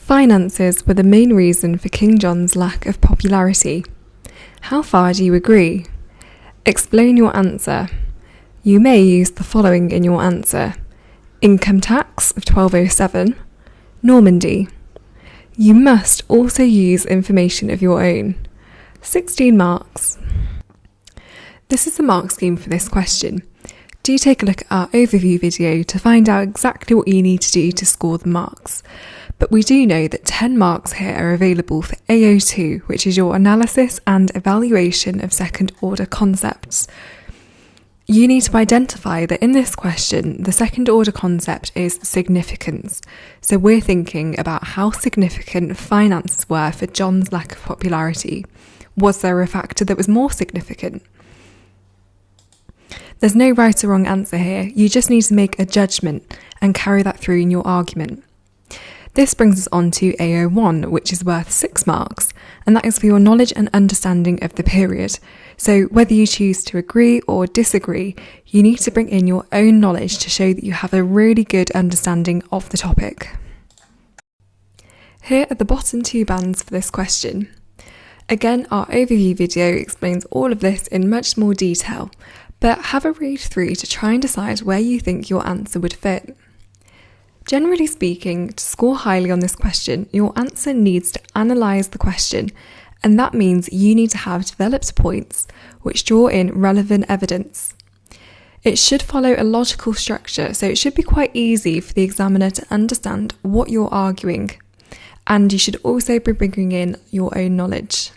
Finances were the main reason for King John's lack of popularity. How far do you agree? Explain your answer. You may use the following in your answer: income tax of 1207, Normandy. You must also use information of your own. 16 marks. This is the mark scheme for this question. Do take a look at our overview video to find out exactly what you need to do to score the marks. But we do know that 10 marks here are available for AO2, which is your analysis and evaluation of second order concepts. You need to identify that in this question, the second order concept is significance. So we're thinking about how significant finances were for John's lack of popularity. Was there a factor that was more significant? There's no right or wrong answer here. You just need to make a judgment and carry that through in your argument. This brings us on to AO1, which is worth 6 marks, and that is for your knowledge and understanding of the period. So whether you choose to agree or disagree, you need to bring in your own knowledge to show that you have a really good understanding of the topic. Here are the bottom 2 bands for this question. Again, our overview video explains all of this in much more detail, but have a read through to try and decide where you think your answer would fit. Generally speaking, to score highly on this question, your answer needs to analyse the question, and that means you need to have developed points which draw in relevant evidence. It should follow a logical structure, so it should be quite easy for the examiner to understand what you're arguing, and you should also be bringing in your own knowledge.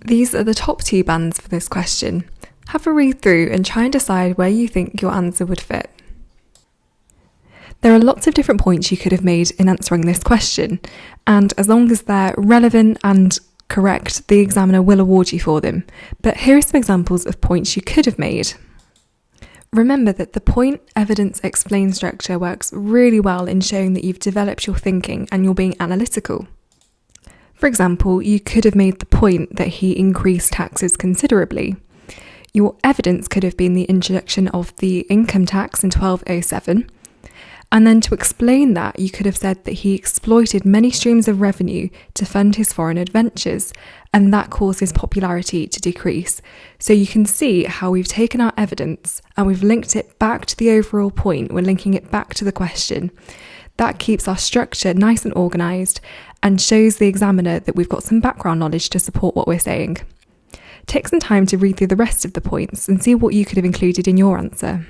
These are the top 2 bands for this question. Have a read through and try and decide where you think your answer would fit. There are lots of different points you could have made in answering this question, and as long as they're relevant and correct, the examiner will award you for them. But here are some examples of points you could have made. Remember that the point, evidence, explain structure works really well in showing that you've developed your thinking and you're being analytical. For example, you could have made the point that he increased taxes considerably. Your evidence could have been the introduction of the income tax in 1207. And then to explain that, you could have said that he exploited many streams of revenue to fund his foreign adventures, and that caused his popularity to decrease. So you can see how we've taken our evidence and we've linked it back to the overall point. We're linking it back to the question. That keeps our structure nice and organised and shows the examiner that we've got some background knowledge to support what we're saying. Take some time to read through the rest of the points and see what you could have included in your answer.